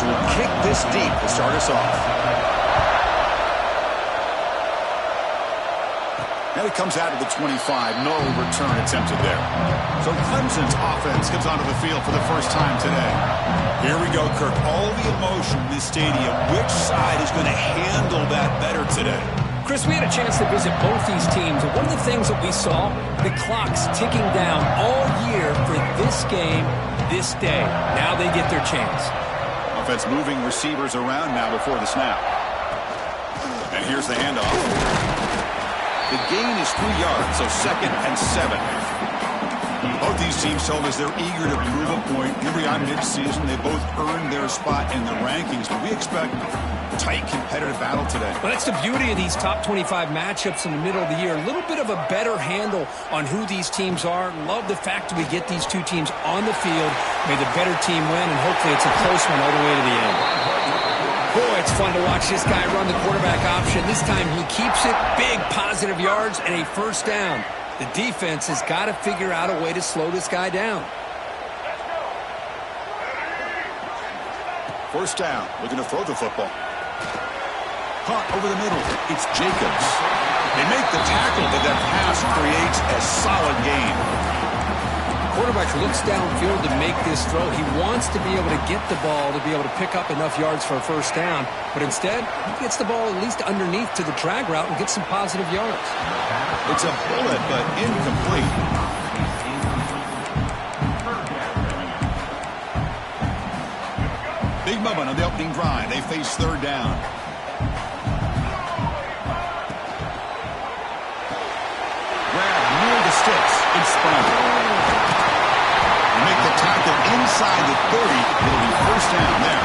Trojans will kick this deep to start us off. And it comes out of the 25. No return attempted there. So Clemson's offense comes onto the field for the first time today. Here we go, Kirk. All the emotion in this stadium. Which side is going to handle that better today? Chris, we had a chance to visit both these teams, and one of the things that we saw, the clock's ticking down all year for this game, this day. Now they get their chance. Offense moving receivers around now before the snap. And here's the handoff. The gain is 3 yards, so 2nd and 7. Both these teams told us they're eager to prove a point. Here we are mid-season. They both earned their spot in the rankings, but we expect tight competitive battle today. Well, that's the beauty of these top 25 matchups in the middle of the year. A little bit of a better handle on who these teams are. Love the fact that we get these two teams on the field. May the better team win, and hopefully it's a close one all the way to the end. Boy, it's fun to watch this guy run the quarterback option. This time he keeps it. Big positive yards and a first down. The defense has got to figure out a way to slow this guy down. First down, looking to throw the football. Caught over the middle. It's Jacobs. They make the tackle, but that pass creates a solid gain. Quarterback looks downfield to make this throw. He wants to be able to get the ball to be able to pick up enough yards for a first down, but instead he gets the ball at least underneath to the drag route and gets some positive yards. It's a bullet, but incomplete. Big moment on the opening drive. They face third down. Grab near the sticks. It's spun. Make the tackle inside the 30. It'll be first down there.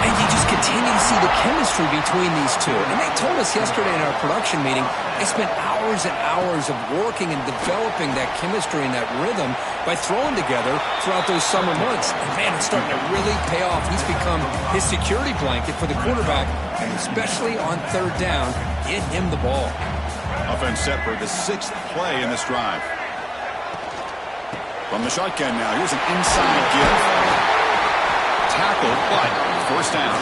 And you just continue to see the chemistry between these two. And they told us yesterday in our production meeting, they spent hours and hours of working and developing that chemistry and that rhythm by throwing together throughout those summer months. And man, it's starting to really pay off. He's become his security blanket for the quarterback, and especially on third down, get him the ball. Offense set for the 6th play in this drive. From the shotgun now, here's an inside give. Tackle, but first down.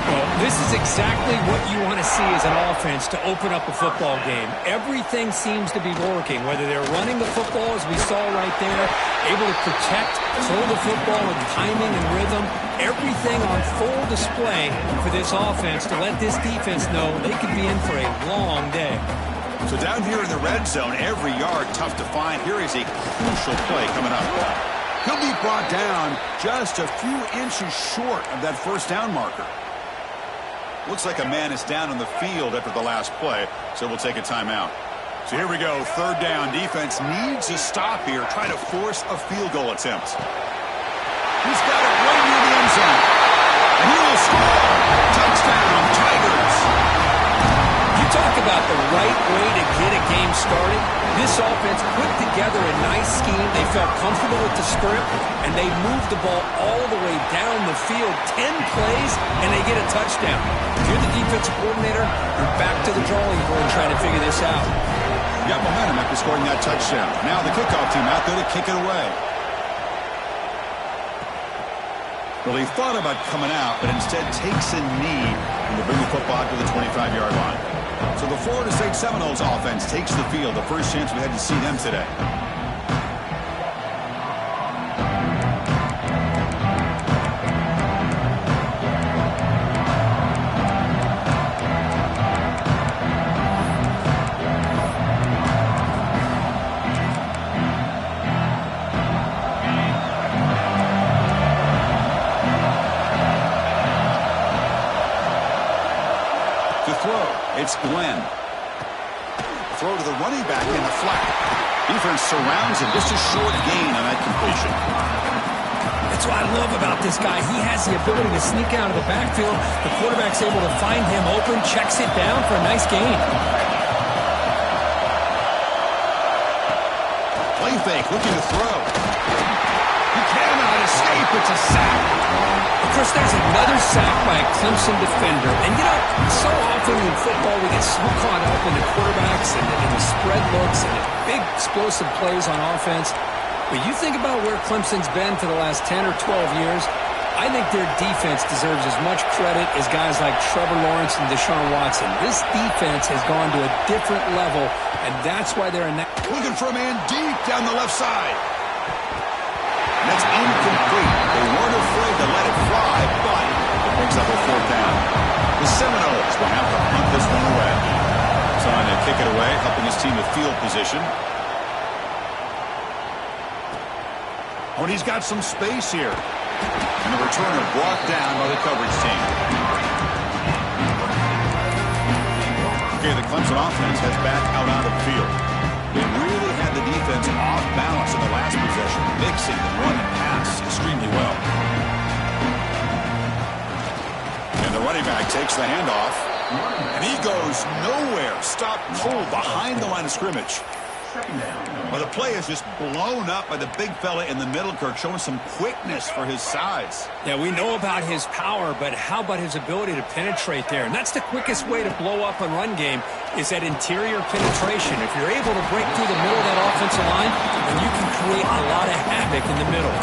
Well, this is exactly what you want to see as an offense to open up a football game. Everything seems to be working, whether they're running the football, as we saw right there, able to protect, throw the football with timing and rhythm. Everything on full display for this offense to let this defense know they could be in for a long day. So down here in the red zone, every yard tough to find. Here is a crucial play coming up. He'll be brought down just a few inches short of that first down marker. Looks like a man is down on the field after the last play, so we'll take a timeout. So here we go, third down. Defense needs a stop here, try to force a field goal attempt. He's got it right near the end zone. And he will score. Touchdown, Tigers. Talk about the right way to get a game started. This offense put together a nice scheme. They felt comfortable with the script, and they moved the ball all the way down the field. 10 plays, and they get a touchdown. If you're the defensive coordinator, you're back to the drawing board trying to figure this out. You got momentum after scoring that touchdown. Now the kickoff team out there to kick it away. Well, he thought about coming out, but instead takes a knee and to bring the football to the 25-yard line. So the Florida State Seminoles offense takes the field. The first chance we had to see them today. It's Glenn. Throw to the running back in the flat. Defense surrounds him. Just a short gain on that completion. That's what I love about this guy. He has the ability to sneak out of the backfield. The quarterback's able to find him open, checks it down for a nice gain. Play fake, looking to throw. He cannot escape. It's a sack. Chris, there's another sack by a Clemson defender. And, you know, so often in football we get so caught up in the quarterbacks and the spread looks and the big explosive plays on offense. But you think about where Clemson's been for the last 10 or 12 years, I think their defense deserves as much credit as guys like Trevor Lawrence and Deshaun Watson. This defense has gone to a different level, and that's why they're in that. Looking for a man deep down the left side. And that's incomplete. They weren't afraid to let it fly, but it brings up a fourth down. The Seminoles will have to punt this one away. Trying to kick it away, helping his team with field position. Oh, and he's got some space here. And the returner brought down by the coverage team. Okay, the Clemson offense heads back out on the field. They really had the defense off balance in the last possession, mixing the run and pass extremely well. And the running back takes the handoff. And he goes nowhere. Stopped cold behind the line of scrimmage. Well, the play is just blown up by the big fella in the middle, Kirk, showing some quickness for his size. Yeah, we know about his power, but how about his ability to penetrate there? And that's the quickest way to blow up a run game is that interior penetration. If you're able to break through the middle of that offensive line, then you can create a lot of havoc in the middle.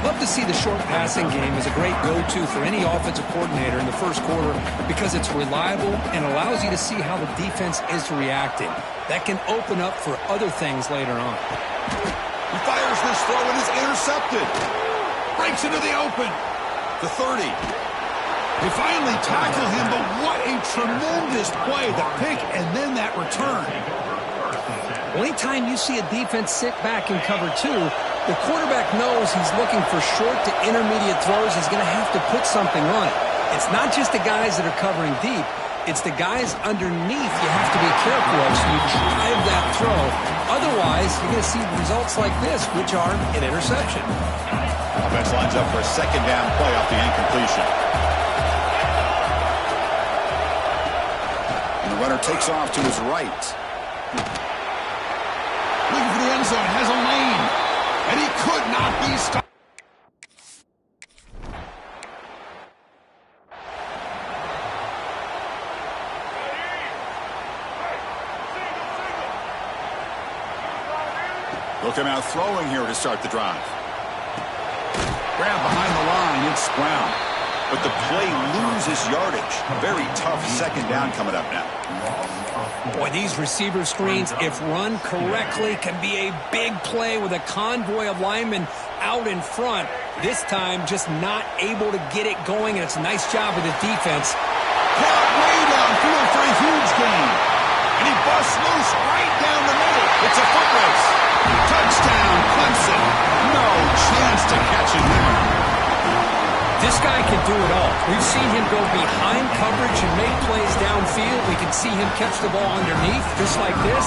Love to see the short passing game as a great go-to for any offensive coordinator in the first quarter because it's reliable and allows you to see how the defense is reacting. That can open up for other things later on. He fires this throw and is intercepted. Breaks into the open. The 30. They finally tackle him, but what a tremendous play. The pick and then that return. Well, anytime you see a defense sit back and cover two, the quarterback knows he's looking for short to intermediate throws. He's going to have to put something on it. It's not just the guys that are covering deep. It's the guys underneath you have to be careful of, so you drive that throw. Otherwise, you're going to see results like this, which are an interception. Offense lines up for a second down play off the incompletion. And the runner takes off to his right. Looking for the end zone, has a lane. And he could not be stopped. Look him out throwing here to start the drive. Grab behind the line, it's Brown. But the play loses yardage. Very tough second down coming up now. Boy, these receiver screens, if run correctly, can be a big play with a convoy of linemen out in front. This time, just not able to get it going, and it's a nice job of the defense. Caught way downfield for a huge gain. And he busts loose right down the middle. It's a foot race. Touchdown, Clemson. No chance to catch him there. This guy can do it all. We've seen him go behind coverage and make plays downfield. We can see him catch the ball underneath, just like this.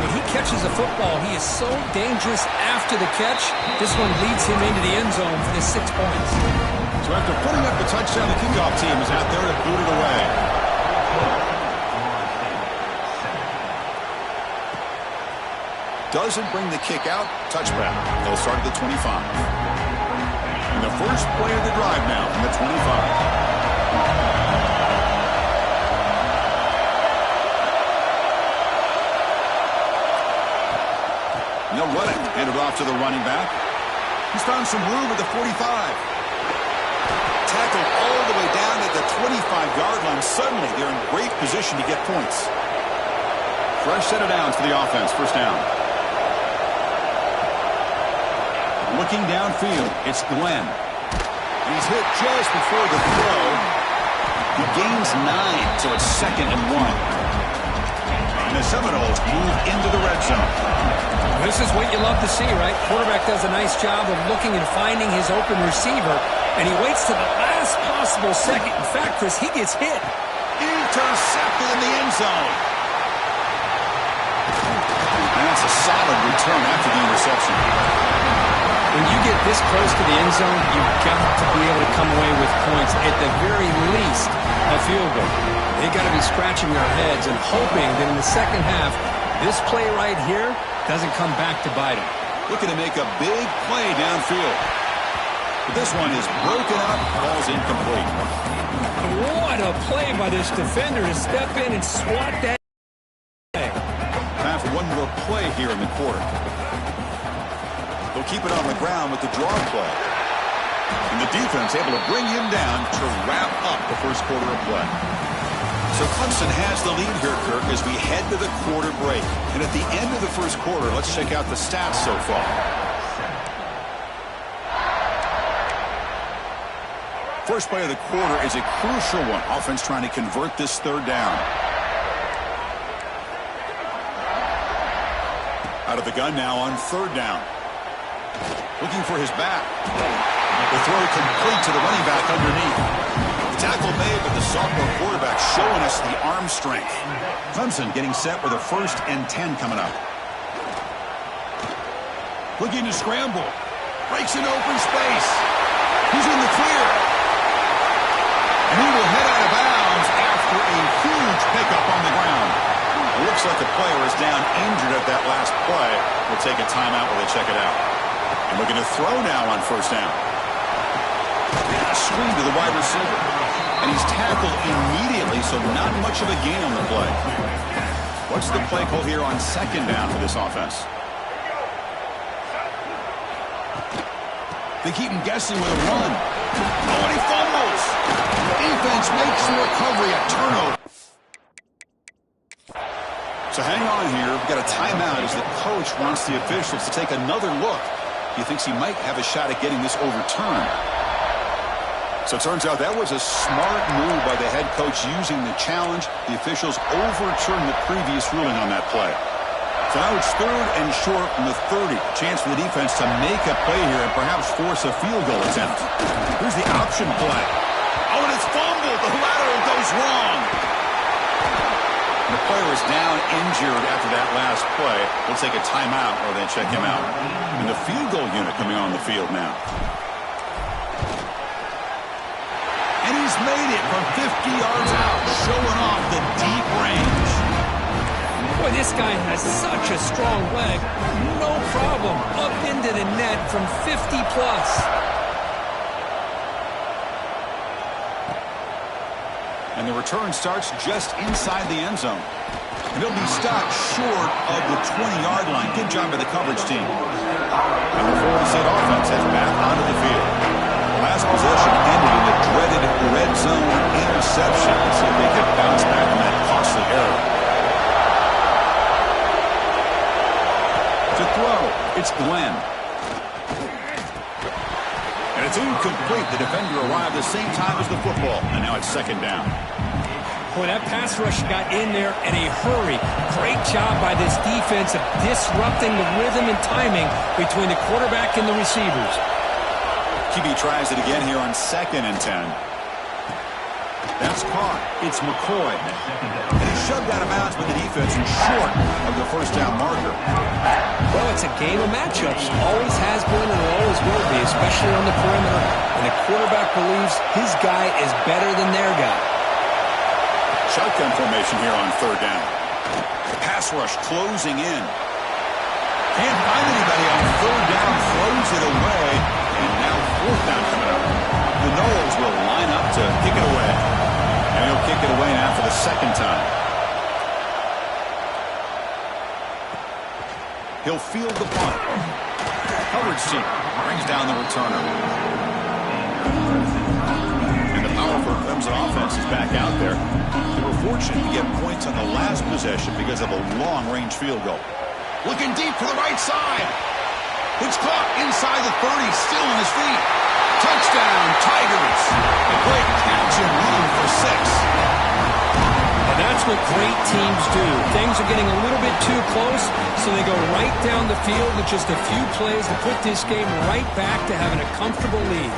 When he catches a football, he is so dangerous after the catch. This one leads him into the end zone for the 6 points. So after putting up the touchdown, the kickoff team is out there to boot it away. Doesn't bring the kick out. Touchback. They'll start at the 25. And the first play of the drive now from the 25. And they'll run it. Hand it off to the running back. He's found some room at the 45. Tackled all the way down at the 25-yard line. Suddenly, they're in great position to get points. Fresh set of downs for the offense. First down. Looking downfield, it's Glenn. He's hit just before the throw. He gains 9, so it's 2nd and 1. And the Seminoles move into the red zone. This is what you love to see, right? Quarterback does a nice job of looking and finding his open receiver, and he waits to the last possible second. In fact, Chris, he gets hit. Intercepted in the end zone. And that's a solid return after the interception. When you get this close to the end zone, you've got to be able to come away with points, at the very least, a field goal. They've got to be scratching their heads and hoping that in the second half, this play right here doesn't come back to bite them. Looking to make a big play downfield. But this one is broken up, ball's incomplete. What a play by this defender to step in and swat that. Time for one more play here in the quarter. They'll keep it on the ground with the draw play. And the defense able to bring him down to wrap up the first quarter of play. So Clemson has the lead here, Kirk, as we head to the quarter break. And at the end of the first quarter, let's check out the stats so far. First play of the quarter is a crucial one. Offense trying to convert this third down. Out of the gun now on third down. Looking for his back. The throw complete to the running back underneath. The tackle made, but the sophomore quarterback showing us the arm strength. Clemson getting set with a 1st and 10 coming up. Looking to scramble. Breaks an open space. He's in the clear. And he will head out of bounds after a huge pickup on the ground. It looks like the player is down injured at that last play. We'll take a timeout while they check it out. And looking to throw now on 1st down. A screen to the wide receiver. And he's tackled immediately, so not much of a gain on the play. What's the play call here on 2nd down for this offense? They keep him guessing with a run. Oh, and he fumbles. Defense makes the recovery, a turnover. So hang on here. We've got a timeout as the coach wants the officials to take another look. He thinks he might have a shot at getting this overturned. So it turns out that was a smart move by the head coach using the challenge. The officials overturned the previous ruling on that play. So now it's 3rd and short from the 30. Chance for the defense to make a play here and perhaps force a field goal attempt. Here's the option play. Oh, and it's fumbled. The lateral goes wrong. And the player is down injured after that last play. We'll take a timeout or they check him out. And the field goal unit coming on the field now. And he's made it from 50 yards out, showing off the deep range. Boy, this guy has such a strong leg. No problem. Up into the net from 50 plus. And the return starts just inside the end zone. And he'll be stopped short of the 20-yard line. Good job by the coverage team. And the Florida State offense heads back onto the field. The last possession ended in a dreaded red zone interception. Let's see if they can bounce back from that costly error. To throw, it's Glenn. And it's incomplete. The defender arrived the same time as the football. And now it's 2nd down. Boy, that pass rush got in there in a hurry. Great job by this defense of disrupting the rhythm and timing between the quarterback and the receivers. QB tries it again here on 2nd and 10. That's caught. It's McCoy. And he's shoved out of bounds by the defense and short of the 1st down marker. Well, it's a game of matchups. Always has been and always will be, especially on the perimeter. And the quarterback believes his guy is better than their guy. Shotgun formation here on 3rd down. Pass rush closing in. Can't find anybody on 3rd down. Throws it away. And now 4th down coming up. The Noles will line up to kick it away. And he'll kick it away now for the 2nd time. He'll field the punt. Coverage team brings down the returner. And the powerful Clemson offense is back out there. They were fortunate to get points on the last possession because of a long-range field goal. Looking deep to the right side. It's caught inside the 30, still on his feet. Touchdown, Tigers. A great catch and run for 6. And that's what great teams do. Things are getting a little bit too close, so they go right down the field with just a few plays to put this game right back to having a comfortable lead.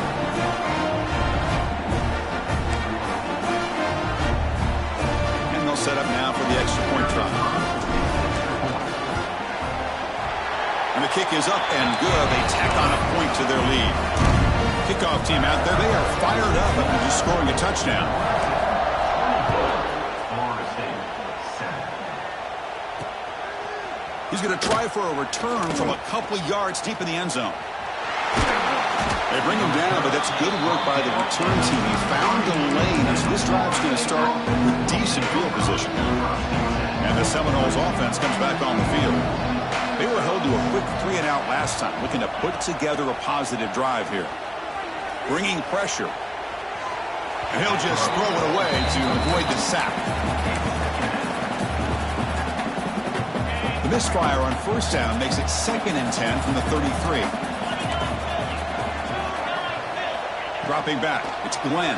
And they'll set up now for the extra point try. And the kick is up and good. They tack on a point to their lead. Kickoff team out there. They are fired up after just scoring a touchdown. He's going to try for a return from a couple of yards deep in the end zone. They bring him down, but that's good work by the return team. He found the lane, and so this drive's going to start with decent field position. And the Seminoles offense comes back on the field. They were held to a quick 3-and-out last time, looking to put together a positive drive here. bringing pressure. And he'll just throw it away to avoid the sack. The misfire on first down makes it 2nd and 10 from the 33. Dropping back, it's Glenn.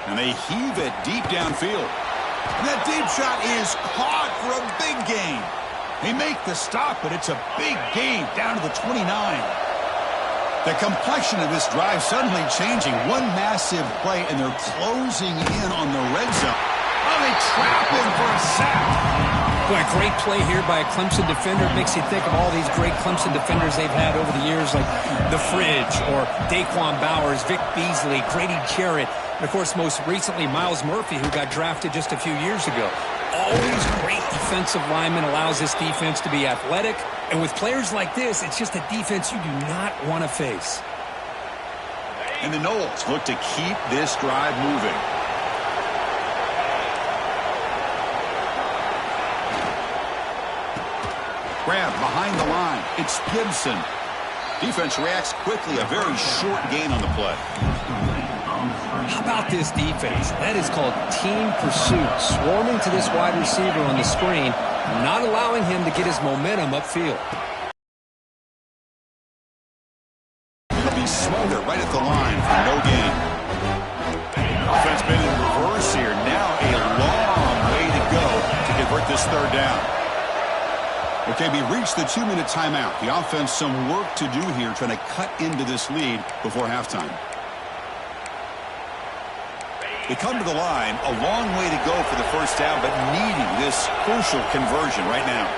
And they heave it deep downfield. And that deep shot is caught for a big gain. They make the stop, but it's a big gain down to the 29. The complexion of this drive suddenly changing. One massive play, and they're closing in on the red zone. Oh, they trap him for a sack. Boy, a great play here by a Clemson defender. It makes you think of all these great Clemson defenders they've had over the years, like The Fridge or Daquan Bowers, Vic Beasley, Grady Jarrett, and, of course, most recently, Myles Murphy, who got drafted just a few years ago. Always great defensive lineman, allows this defense to be athletic. And with players like this, it's just a defense you do not want to face. And the Noles look to keep this drive moving. Grab behind the line. It's Gibson. Defense reacts quickly. A very short gain on the play. How about this defense? That is called team pursuit. Swarming to this wide receiver on the screen, not allowing him to get his momentum upfield. He'll be smothered right at the line for no gain. Offense been in reverse here. Now a long way to go to convert this 3rd down. Okay, we reached the 2-minute timeout. The offense some work to do here, trying to cut into this lead before halftime. They come to the line, a long way to go for the first down, but needing this crucial conversion right now.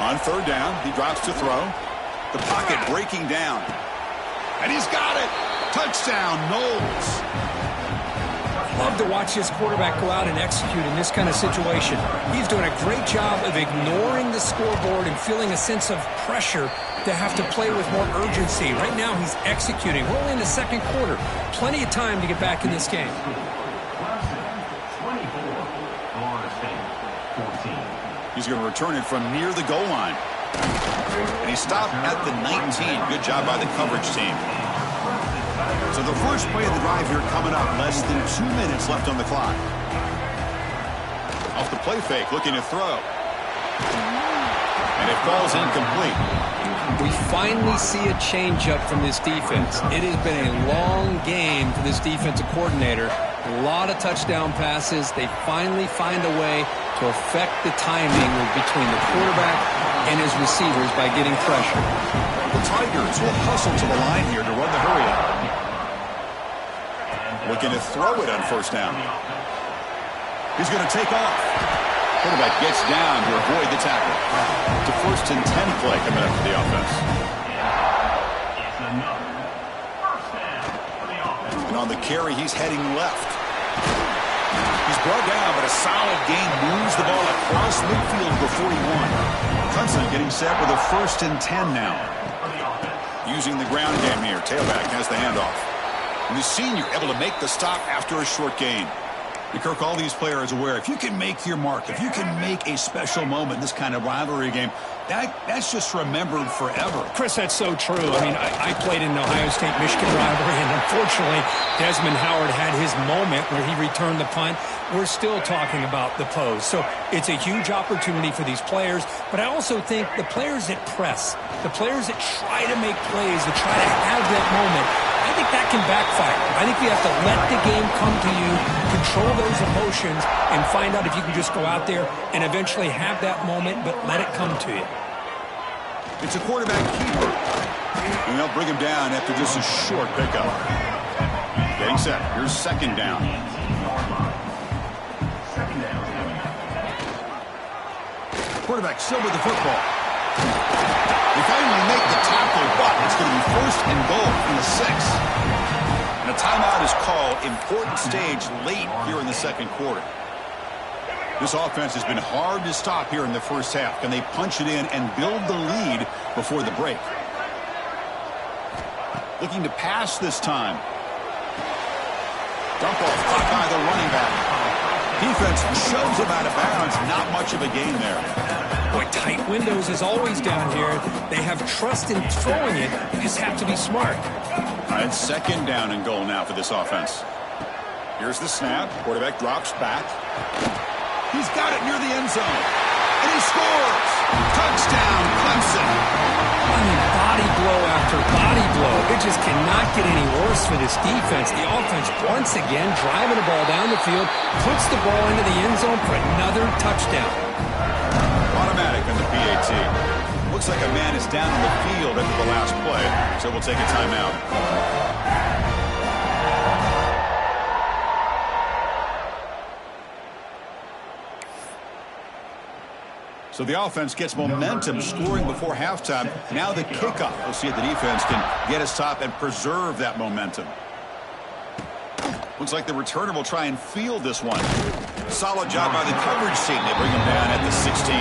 On 3rd down, he drops to throw. The pocket breaking down. And he's got it. Touchdown, Noles. Love to watch this quarterback go out and execute in this kind of situation. He's doing a great job of ignoring the scoreboard and feeling a sense of pressure to have to play with more urgency. Right now, he's executing. We're only in the 2nd quarter. Plenty of time to get back in this game. He's going to return it from near the goal line. And he stopped at the 19. Good job by the coverage team. So the first play of the drive here coming up. Less than 2 minutes left on the clock. Off the play fake, looking to throw. And it falls incomplete. We finally see a change-up from this defense. It has been a long game for this defensive coordinator. A lot of touchdown passes. They finally find a way to affect the timing between the quarterback and his receivers by getting pressure. The Tigers will hustle to the line here to run the hurry-up. Looking to throw it on 1st down. He's going to take off. Quarterback gets down to avoid the tackle. It's a 1st and 10 play coming up for the offense. And on the carry, he's heading left. He's brought down, but a solid gain moves the ball across midfield for 41. Clemson getting set with a 1st and 10 now. Using the ground game here. Tailback has the handoff. And the senior able to make the stop after a short gain. And Kirk, all these players aware, if you can make your mark, if you can make a special moment in this kind of rivalry game, that's just remembered forever. Chris, that's so true. I mean, I played in the Ohio State-Michigan rivalry, and unfortunately, Desmond Howard had his moment where he returned the punt. We're still talking about the pose. So it's a huge opportunity for these players, but I also think the players that press, the players that try to make plays, that try to have that moment, I think that can backfire. I think you have to let the game come to you, control those emotions, and find out if you can just go out there and eventually have that moment, but let it come to you. It's a quarterback keeper. And they'll bring him down after just a short pickup. Getting set. Here's 2nd down. Quarterback still with the football. They finally make the tackle, but it's going to be 1st and goal from the 6. And a timeout is called. Important stage late here in the 2nd quarter. This offense has been hard to stop here in the first half. Can they punch it in and build the lead before the break? Looking to pass this time. Dump off caught by the running back. Defense shoves him out of bounds. Not much of a gain there. Boy, tight windows as always down here. They have trust in throwing it. You just have to be smart. All right, second down and goal now for this offense. Here's the snap. Quarterback drops back. He's got it near the end zone. And he scores! Touchdown, Clemson! I mean, body blow after body blow. It just cannot get any worse for this defense. The offense, once again, driving the ball down the field, puts the ball into the end zone for another touchdown. Automatic on the PAT. Looks like a man is down on the field after the last play, so we'll take a timeout. So the offense gets momentum scoring before halftime. Now the kickoff. We'll see if the defense can get a stop and preserve that momentum. Looks like the returner will try and field this one. Solid job by the coverage team. They bring him down at the 16.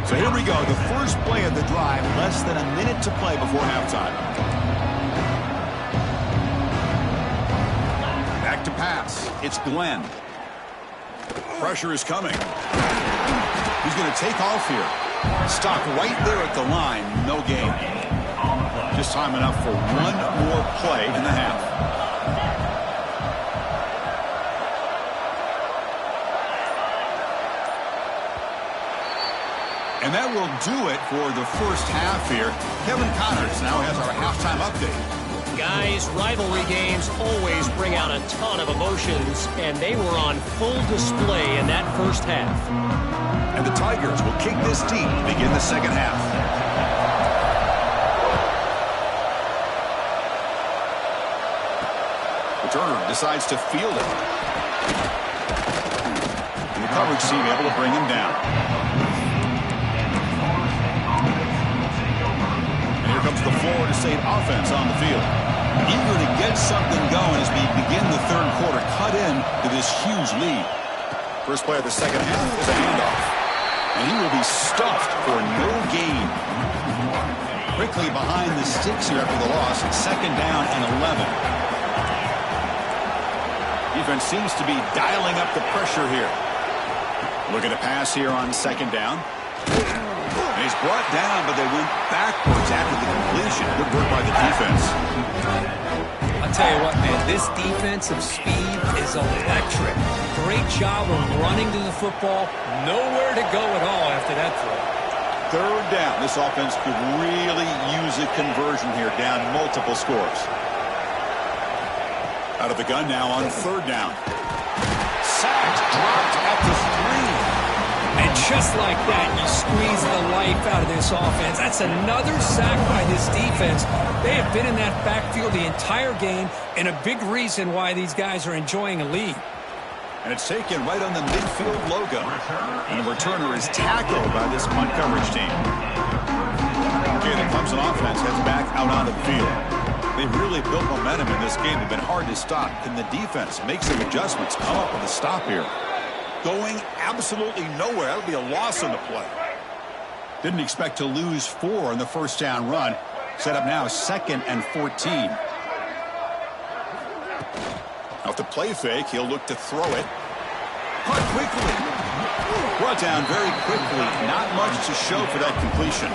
So here we go. The first play of the drive. Less than a minute to play before halftime. Back to pass. It's Glenn. Pressure is coming. He's going to take off here. Stop right there at the line. No gain. Just time enough for one more play in the half. And that will do it for the first half here. Kevin Connors now has our halftime update. Guys, rivalry games always bring out a ton of emotions, and they were on full display in that first half. And the Tigers will kick this deep to begin the second half. Returner decides to field it. And the coverage team able to bring him down. And here comes the Florida State offense on the field. Eager to get something going as we begin the third quarter. Cut in to this huge lead. First play of the second half is a handoff. And he will be stuffed for no gain. Quickly behind the sticks here after the loss. Second down and 11. Defense seems to be dialing up the pressure here. Look at the pass here on second down. And he's brought down, but they went backwards after the completion. Good work by the defense. I'll tell you what, man, this defensive speed is electric. Great job of running to the football. Nowhere to go at all after that throw. Third down. This offense could really use a conversion here, down multiple scores. Out of the gun now on third down. Sacked, dropped at the 3. And just like that, you squeeze the life out of this offense. That's another sack by this defense. They have been in that backfield the entire game, and a big reason why these guys are enjoying a lead. And it's taken right on the midfield logo. And the returner is tackled by this punt coverage team. Okay, the Clemson offense heads back out on the field. They've really built momentum in this game. They've been hard to stop. Can the defense make some adjustments, come up with a stop here? Going absolutely nowhere. That'll be a loss on the play. Didn't expect to lose 4 on the first down run. Set up now 2nd and 14. Off the play fake, he'll look to throw it. Caught quickly. Brought down very quickly. Not much to show for that completion.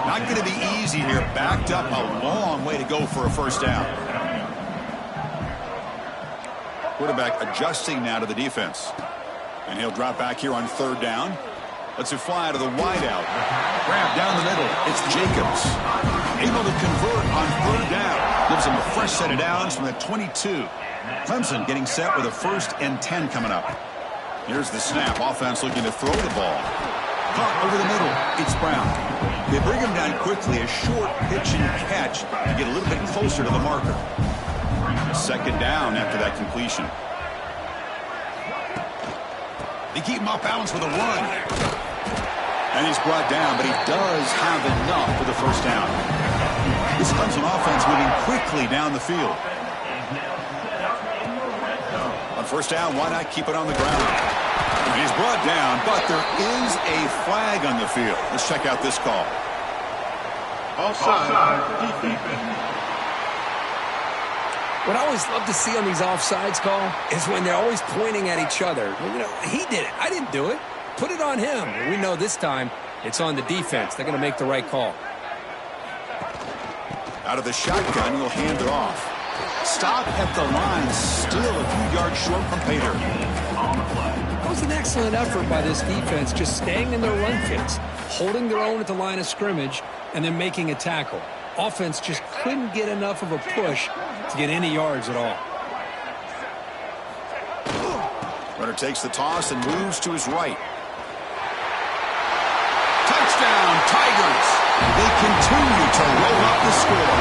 Not going to be easy here. Backed up a long way to go for a first down. Quarterback adjusting now to the defense. And he'll drop back here on third down. Lets it fly out of the wideout. Grab down the middle. It's Jacobs. Able to convert on third down. Gives him a fresh set of downs from the 22. Clemson getting set with a 1st and 10 coming up. Here's the snap. Offense looking to throw the ball. Caught over the middle. It's Brown. They bring him down quickly. A short pitch and catch to get a little bit closer to the marker. Second down after that completion. They keep him off balance with a run. And he's brought down, but he does have enough for the first down. This Clemson offense moving quickly down the field. On first down, why not keep it on the ground? And he's brought down, but there is a flag on the field. Let's check out this call. Offside. Defense. What I always love to see on these offsides call is when they're always pointing at each other. You know, he did it. I didn't do it. Put it on him. And we know this time it's on the defense. They're going to make the right call. Out of the shotgun, he'll hand it off. Stop at the line, still a few yards short from pay dirt. That was an excellent effort by this defense, just staying in their run fits, holding their own at the line of scrimmage, and then making a tackle. Offense just couldn't get enough of a push to get any yards at all. Runner takes the toss and moves to his right. Touchdown, Tigers! They continue to roll up the score.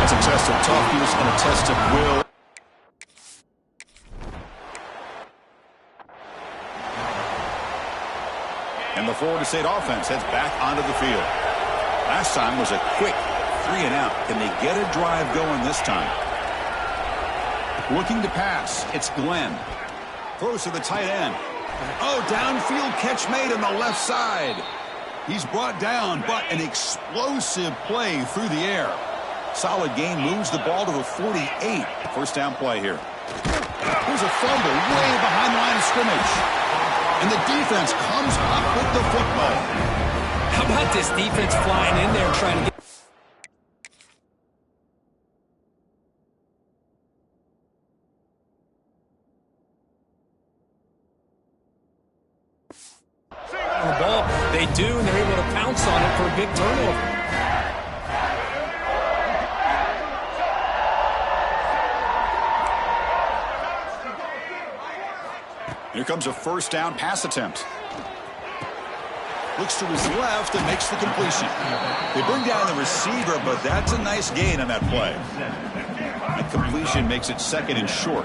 That's a test of toughness and a test of will. And the Florida State offense heads back onto the field. Last time was a quick 3-and-out. Can they get a drive going this time? Looking to pass. It's Glenn. Throws to the tight end. Oh, downfield catch made on the left side. He's brought down, but an explosive play through the air. Solid gain, moves the ball to the 48. First down play here. Here's a fumble way behind the line of scrimmage. And the defense comes up with the football. How about this defense flying in there trying to get... on the ball. They do, and they're able to pounce on it for a big turnover. Here comes a first down pass attempt. Looks to his left and makes the completion. They bring down the receiver, but that's a nice gain on that play. That completion makes it second and short.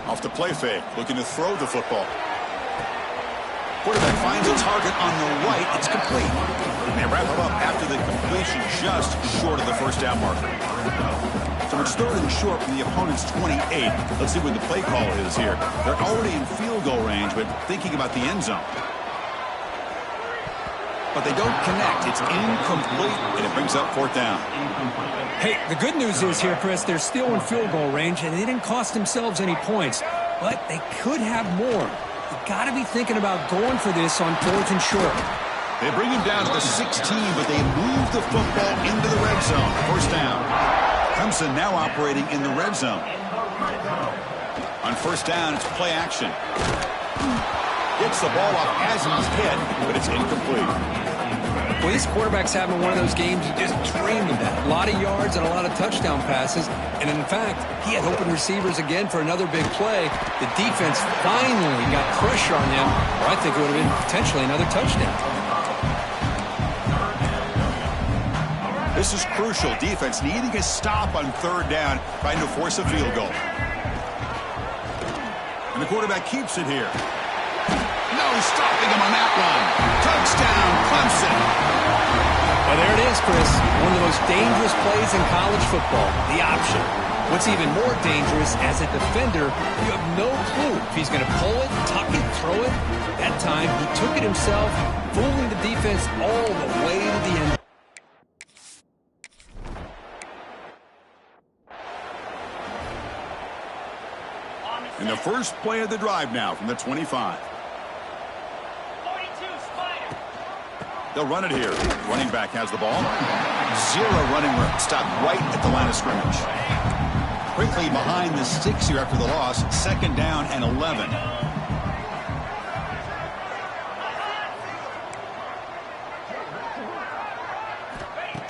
Off the play fake, looking to throw the football. Quarterback finds a target on the right. It's complete. And they wrap it up after the completion, just short of the first down marker. So it's third and short from the opponent's 28. Let's see what the play call is here. They're already in field goal range, but thinking about the end zone. But they don't connect. It's incomplete, and it brings up fourth down. Hey, the good news is here, Chris, they're still in field goal range, and they didn't cost themselves any points. But they could have more. You've got to be thinking about going for this on fourth and short. They bring him down to the 16, but they move the football into the red zone. First down. Clemson now operating in the red zone. On first down, it's play action. Gets the ball off as he's hit, but it's incomplete. Well, this quarterback's having one of those games you just dreamed about. A lot of yards and a lot of touchdown passes. And in fact, he had open receivers again for another big play. The defense finally got pressure on him, or I think it would have been potentially another touchdown. This is crucial. Defense needing a stop on third down, trying to force a field goal. And the quarterback keeps it here. No stopping him on that one. Touchdown, Clemson. Well, there it is, Chris. One of the most dangerous plays in college football, the option. What's even more dangerous, as a defender, you have no clue if he's going to pull it, tuck it, throw it. That time, he took it himself, fooling the defense all the way to the end. And the first play of the drive now from the 25. They'll run it here. Running back has the ball. Zero running room. Stopped right at the line of scrimmage. Quickly behind the 6 here after the loss. Second down and 11.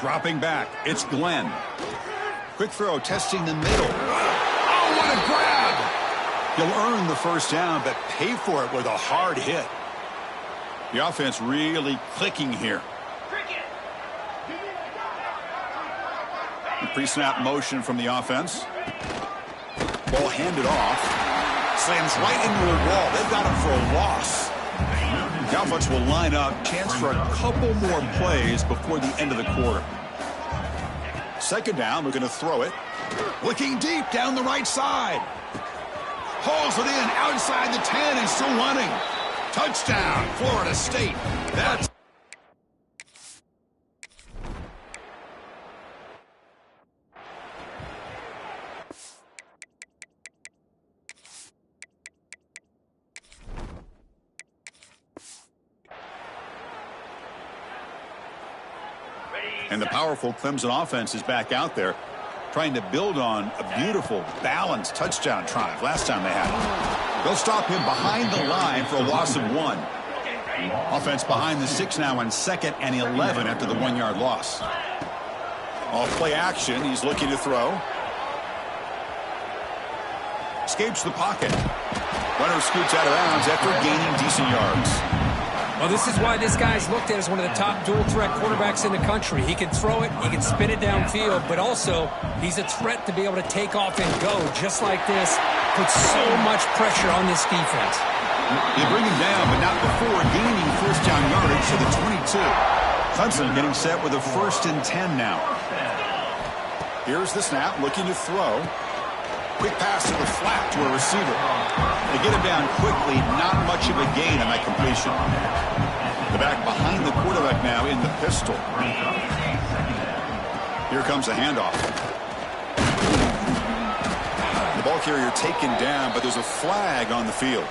Dropping back. It's Glenn. Quick throw testing the middle. Oh, what a grab! He'll earn the first down, but pay for it with a hard hit. The offense really clicking here. Pre-snap motion from the offense. Ball handed off. Slams right into the wall. They've got him for a loss. The offense will line up. Chance for a couple more plays before the end of the quarter. Second down, we're going to throw it. Looking deep down the right side. Hauls it in outside the 10 and still running. Touchdown, Florida State. That's And the powerful Clemson offense is back out there trying to build on a beautiful, balanced touchdown drive last time they had it. They'll stop him behind the line for a loss of 1. Offense behind the 6 now on 2nd and 11 after the 1-yard loss. Off play action, he's looking to throw. Escapes the pocket. Runner scoots out of bounds after gaining decent yards. Well, this is why this guy's looked at as one of the top dual-threat quarterbacks in the country. He can throw it, he can spin it downfield, but also he's a threat to be able to take off and go just like this. Puts so much pressure on this defense. They bring him down, but not before gaining first down yardage to the 22. Clemson getting set with a 1st and 10 now. Here's the snap, looking to throw. Quick pass to the flat to a receiver. They get him down quickly, not much of a gain on that completion. The back behind the quarterback now in the pistol. Here comes the handoff. The ball carrier taken down, but there's a flag on the field.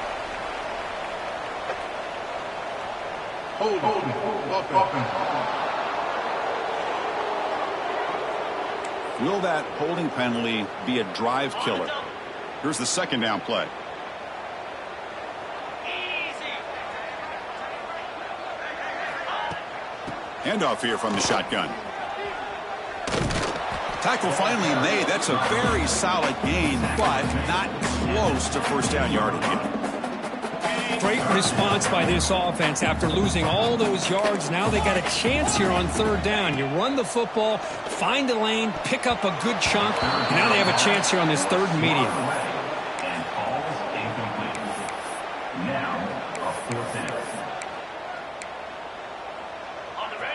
Will that holding penalty be a drive killer? Here's the 2nd down play. Handoff here from the shotgun. Tackle finally made. That's a very solid gain, but not close to first down yardage yet. Great response by this offense after losing all those yards. Now they got a chance here on 3rd down. You run the football, find a lane, pick up a good chunk. Now they have a chance here on this 3rd and medium.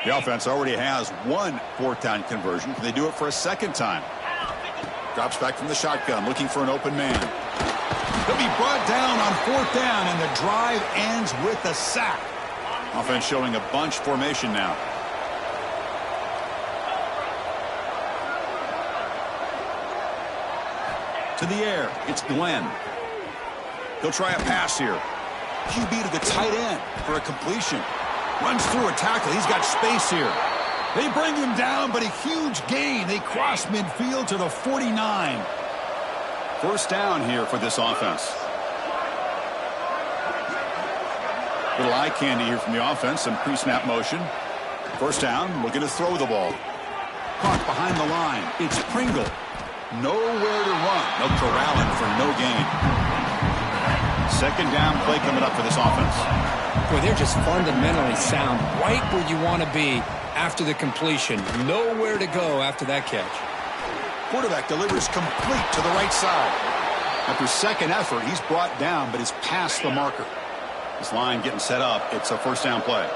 The offense already has 1 4th down conversion. Can they do it for a 2nd time? Drops back from the shotgun, looking for an open man. He'll be brought down on 4th down, and the drive ends with a sack. Offense showing a bunch formation now. To the air, it's Glenn. He'll try a pass here. QB to the tight end for a completion. Runs through a tackle. He's got space here. They bring him down, but a huge gain. They cross midfield to the 49. First down here for this offense. Little eye candy here from the offense. Some pre-snap motion. First down, looking to throw the ball. Caught behind the line. It's Pringle. Nowhere to run. They'll corral him for no gain. 2nd down play coming up for this offense. Boy, they're just fundamentally sound. Right where you want to be after the completion. Nowhere to go after that catch. Quarterback delivers complete to the right side. After 2nd effort, he's brought down, but he's past the marker. This line getting set up. It's a first down play.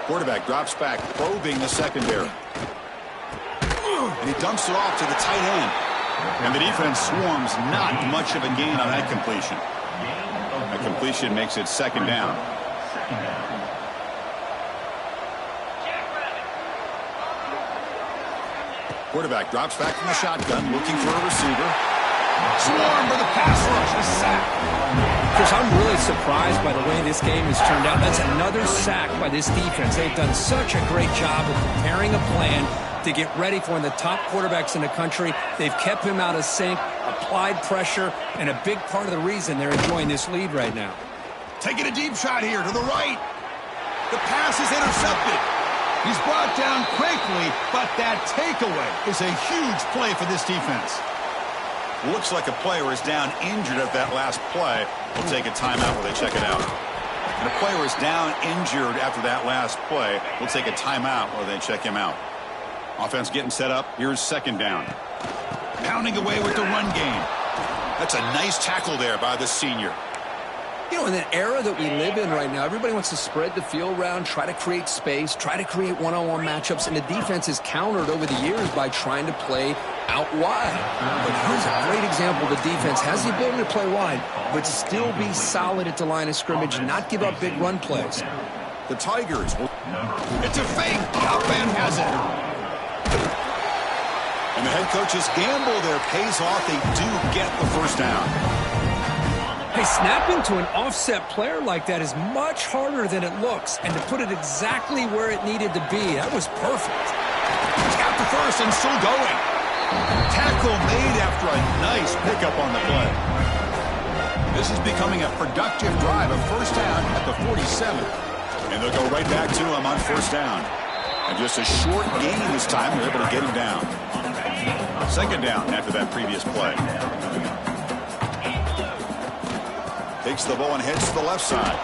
Quarterback drops back, probing the secondary. And he dumps it off to the tight end. And the defense swarms, not much of a gain on that completion. That completion makes it 2nd down. Quarterback drops back from the shotgun, looking for a receiver. Swarm for the pass rush, a sack. Chris, I'm really surprised by the way this game has turned out. That's another sack by this defense. They've done such a great job of preparing a plan to get ready for one of the top quarterbacks in the country. They've kept him out of sync, applied pressure, and a big part of the reason they're enjoying this lead right now. Taking a deep shot here to the right. The pass is intercepted. He's brought down quickly, but that takeaway is a huge play for this defense. Looks like a player is down injured at that last play. We'll take a timeout while they check it out. And a player is down injured after that last play. We'll take a timeout while they check him out. Offense getting set up. Here's 2nd down. Pounding away with the run game. That's a nice tackle there by the senior. You know, in the era that we live in right now, everybody wants to spread the field around, try to create space, try to create one-on-one matchups, and the defense is countered over the years by trying to play out wide. But here's a great example. The defense has the ability to play wide, but still be solid at the line of scrimmage and not give up big run plays. The Tigers will... It's a fake. Outman has it. And the head coach's gamble there pays off. They do get the first down. Hey, snapping to an offset player like that is much harder than it looks. And to put it exactly where it needed to be, that was perfect. He's got the first and still going. Tackle made after a nice pickup on the play. This is becoming a productive drive, a first down at the 47. And they'll go right back to him on first down. And just a short gain this time, they're able to get him down. Second down after that previous play. Takes the ball and heads to the left side.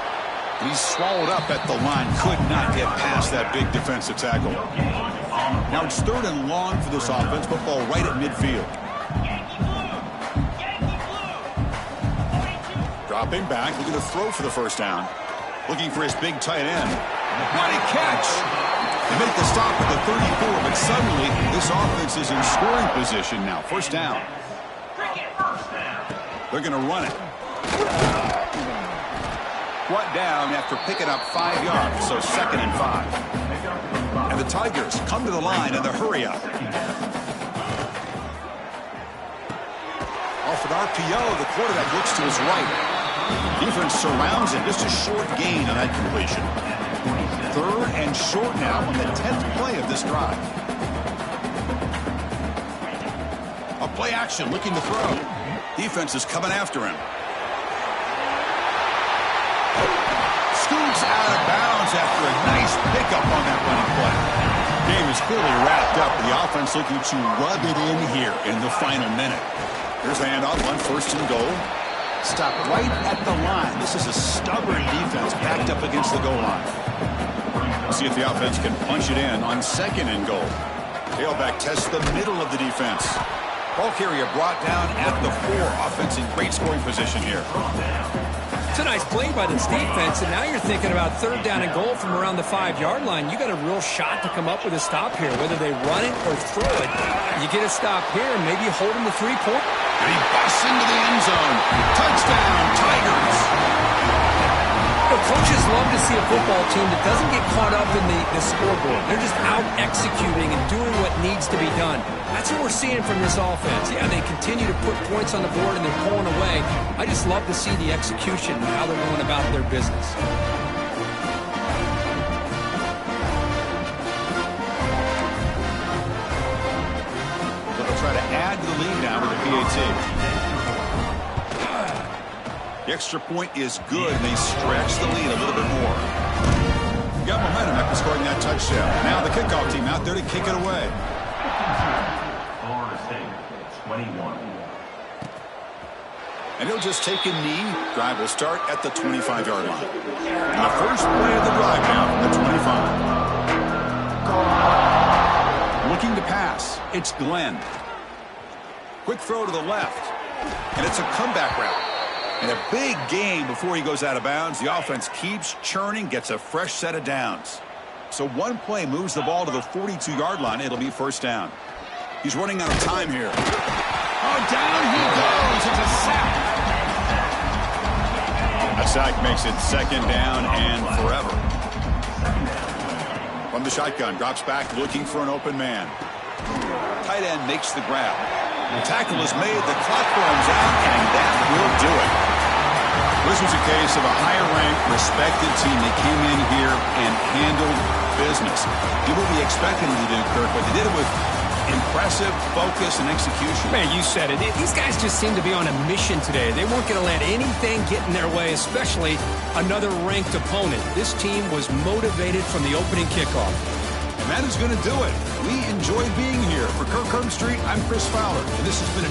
And he's swallowed up at the line. Could not get past that big defensive tackle. Now it's third and long for this offense. Football right at midfield. Dropping back, looking to throw for the first down. Looking for his big tight end. What a catch! They make the stop at the 34, but suddenly this offense is in scoring position now. First down. They're going to run it. Brought down after picking up 5 yards, so 2nd and 5. And the Tigers come to the line in the hurry up. Off an RPO, the quarterback looks to his right. Defense surrounds him. Just a short gain on that completion. Third and short now on the 10th play of this drive. A play action looking to throw. Defense is coming after him. Scoots out of bounds after a nice pickup on that running play. Game is clearly wrapped up. The offense looking to rub it in here in the final minute. Here's the handoff on first and goal. Stop right at the line. This is a stubborn defense backed up against the goal line. We'll see if the offense can punch it in on 2nd and goal. Tailback tests the middle of the defense. Ball carrier brought down at the 4. Offense in great scoring position here. It's a nice play by this defense, and now you're thinking about third down and goal from around the 5-yard line. You got a real shot to come up with a stop here, whether they run it or throw it. You get a stop here, and maybe you hold them to 3-point. And he busts into the end zone. Touchdown, Tigers. Coaches love to see a football team that doesn't get caught up in the scoreboard. They're just out executing and doing what needs to be done. That's what we're seeing from this offense. Yeah, they continue to put points on the board and they're pulling away. I just love to see the execution and how they're going about their business. So they'll try to add to the lead now with the PAT. The extra point is good, and they stretch the lead a little bit more. Got momentum after scoring that touchdown. Now the kickoff team out there to kick it away. Florida State, 21. And he'll just take a knee. Drive will start at the 25-yard line. And the first play of the drive now from the 25. Looking to pass. It's Glenn. Quick throw to the left. And it's a comeback route. And a big gain before he goes out of bounds. The offense keeps churning, gets a fresh set of downs. So one play moves the ball to the 42-yard line. It'll be first down. He's running out of time here. Oh, down he goes. It's a sack. A sack makes it 2nd down and forever. From the shotgun, drops back looking for an open man. Tight end makes the grab. The tackle is made, the clock runs out, and that will do it. This was a case of a higher-ranked, respected team. They came in here and handled business. Did what we expected them to do, Kirk, but they did it with impressive focus and execution. Man, you said it. These guys just seem to be on a mission today. They weren't going to let anything get in their way, especially another ranked opponent. This team was motivated from the opening kickoff. And that is going to do it. We enjoyed being here. For Kirk Herbstreit, I'm Chris Fowler, and this has been